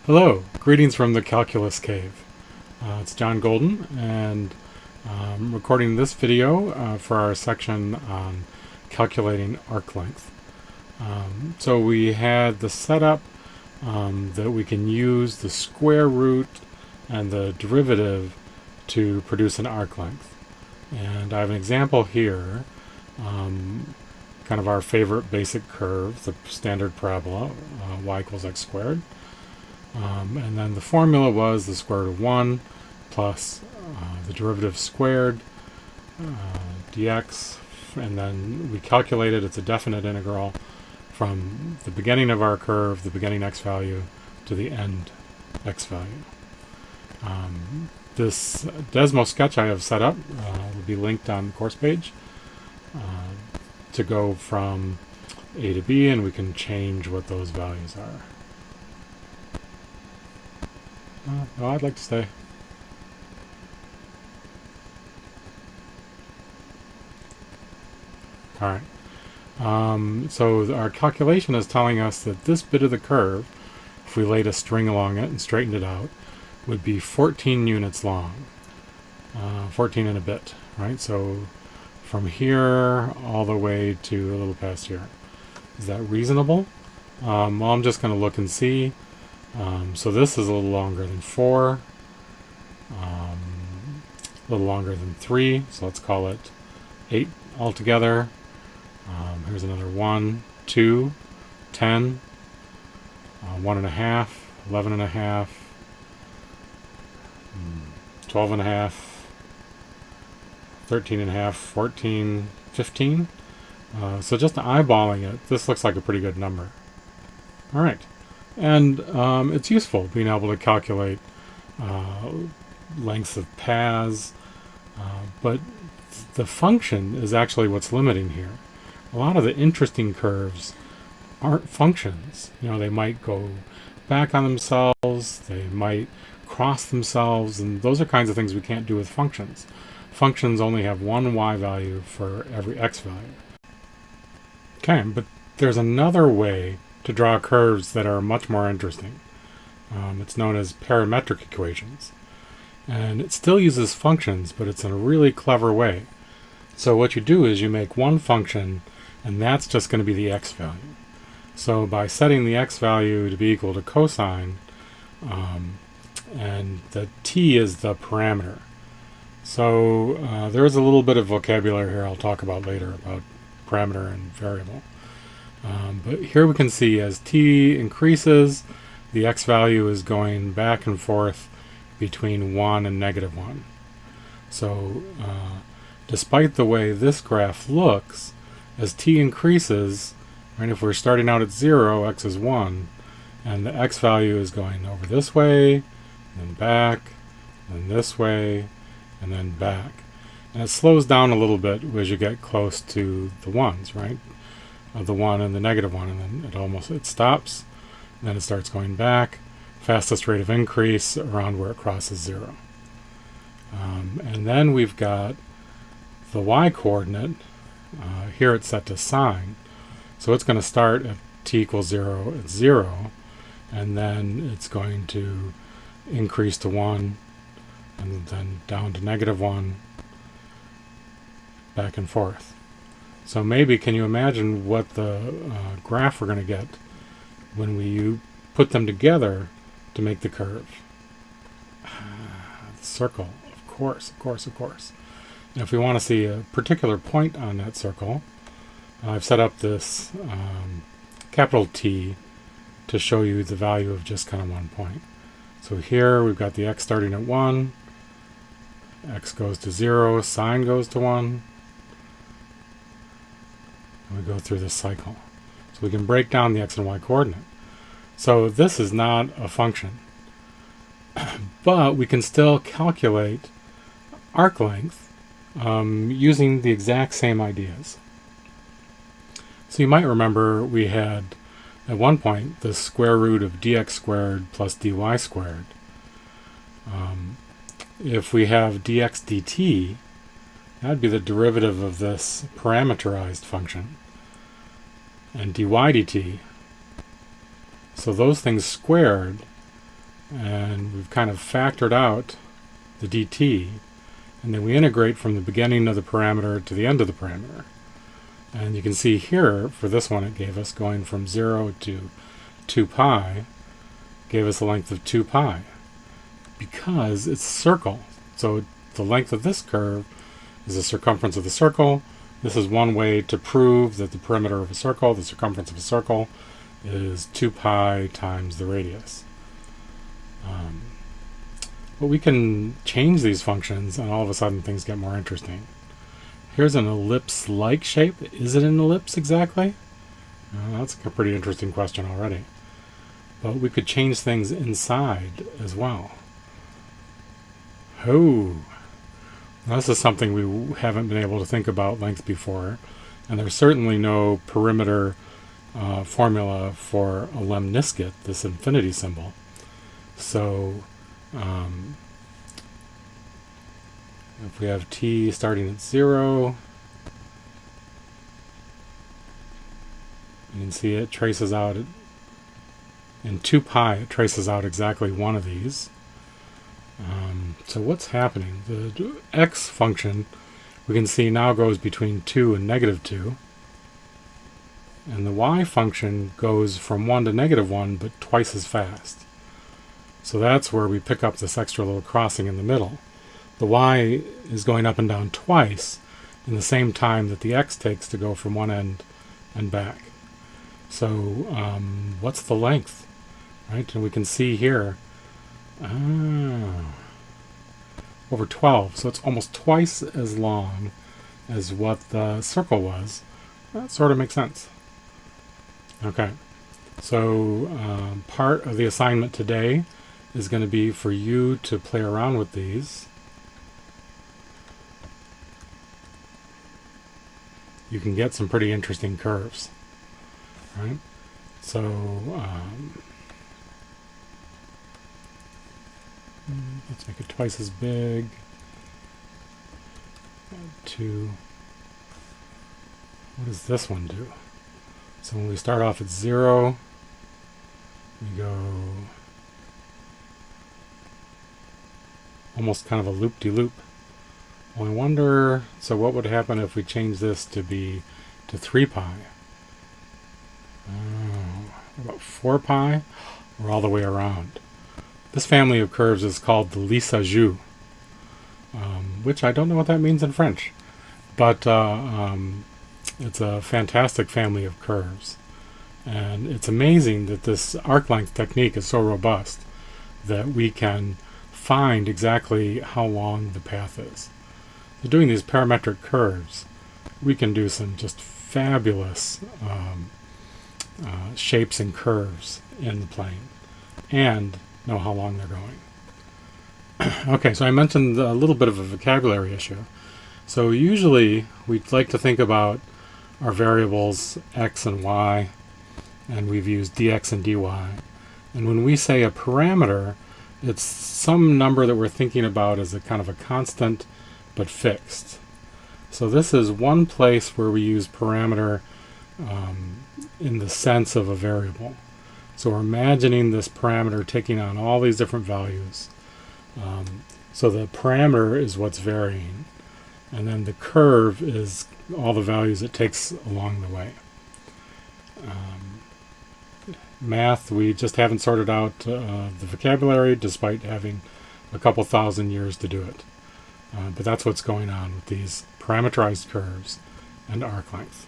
Hello, greetings from the Calculus Cave. It's John Golden, and I'm recording this video for our section on calculating arc length. So we had the setup that we can use the square root and the derivative to produce an arc length. And I have an example here, kind of our favorite basic curve, the standard parabola, y equals x squared. And then the formula was the square root of 1 plus the derivative squared dx, and then we calculated it's a definite integral from the beginning of our curve, the beginning x value, to the end x value. This Desmo sketch I have set up will be linked on the course page to go from A to B, and we can change what those values are. No, I'd like to stay. Alright. So our calculation is telling us that this bit of the curve, if we laid a string along it and straightened it out, would be 14 units long. 14 and a bit, right? So from here all the way to a little past here. Is that reasonable? Well, I'm just going to look and see. So this is a little longer than 4, a little longer than 3, so let's call it 8 altogether. Here's another 1, 2, 10, 1.5, 11.5, 12.5, 13.5, 14, 15. So just eyeballing it, this looks like a pretty good number. All right. And it's useful being able to calculate lengths of paths, but the function is actually what's limiting here. A lot of the interesting curves aren't functions. You know, they might go back on themselves, they might cross themselves, and those are kinds of things we can't do with functions. Functions only have one y value for every x value. Okay, but there's another way to draw curves that are much more interesting. It's known as parametric equations. And it still uses functions, but it's in a really clever way. So what you do is you make one function, and that's just going to be the x value. So by setting the x value to be equal to cosine, and the t is the parameter. So there is a little bit of vocabulary here I'll talk about later about parameter and variable. But here we can see as t increases, the x value is going back and forth between 1 and -1. So despite the way this graph looks, as t increases, right, if we're starting out at 0, x is 1, and the x value is going over this way, and then back, and this way, and then back. And it slows down a little bit as you get close to the 1s, right? The 1 and the -1, and then it stops, and then it starts going back, fastest rate of increase around where it crosses 0. And then we've got the y coordinate. Here it's set to sine, so it's going to start at t equals 0 at 0, and then it's going to increase to 1, and then down to -1, back and forth. So maybe, can you imagine what the graph we're going to get when we put them together to make the curve? The circle, of course. And if we want to see a particular point on that circle, I've set up this capital T to show you the value of just kind of one point. So here we've got the x starting at 1, x goes to 0, sine goes to 1, we go through this cycle. So we can break down the x and y coordinate. So this is not a function. But we can still calculate arc length using the exact same ideas. So you might remember we had at one point the square root of dx squared plus dy squared. If we have dx dt, that would be the derivative of this parameterized function. And dy dt. So those things squared and we've kind of factored out the dt, and then we integrate from the beginning of the parameter to the end of the parameter. And you can see here, for this one, it gave us going from 0 to 2 pi, gave us a length of 2 pi, because it's a circle. So the length of this curve is the circumference of the circle. This is one way to prove that the perimeter of a circle, the circumference of a circle, is 2 pi times the radius. But we can change these functions, and all of a sudden things get more interesting. Here's an ellipse-like shape. Is it an ellipse exactly? That's a pretty interesting question already. But we could change things inside as well. Oh, this is something we haven't been able to think about length before, and there's certainly no perimeter formula for a lemniscate, this infinity symbol. So if we have t starting at 0, you can see it traces out, in 2 pi it traces out exactly one of these. So what's happening? The x function, we can see now goes between 2 and -2. And the y function goes from 1 to -1, but twice as fast. So that's where we pick up this extra little crossing in the middle. The y is going up and down twice in the same time that the x takes to go from one end and back. So what's the length? Right? And we can see here, over 12. So it's almost twice as long as what the circle was. That sort of makes sense. Okay, so part of the assignment today is going to be for you to play around with these. You can get some pretty interesting curves, right? So let's make it twice as big. Add 2. What does this one do? So when we start off at 0, we go almost kind of a loop-de-loop. Well, I wonder, so what would happen if we change this to 3 pi? About 4 pi, or all the way around. This family of curves is called the Lissajous, which I don't know what that means in French, but it's a fantastic family of curves. And it's amazing that this arc length technique is so robust that we can find exactly how long the path is. So doing these parametric curves, we can do some just fabulous shapes and curves in the plane and know how long they're going. Okay, so I mentioned a little bit of a vocabulary issue. So usually we'd like to think about our variables x and y, and we've used dx and dy. And when we say a parameter, it's some number that we're thinking about as a kind of a constant but fixed. So this is one place where we use parameter in the sense of a variable. So we're imagining this parameter taking on all these different values. So the parameter is what's varying, and then the curve is all the values it takes along the way. Math, we just haven't sorted out the vocabulary despite having a couple thousand years to do it. But that's what's going on with these parameterized curves and arc length.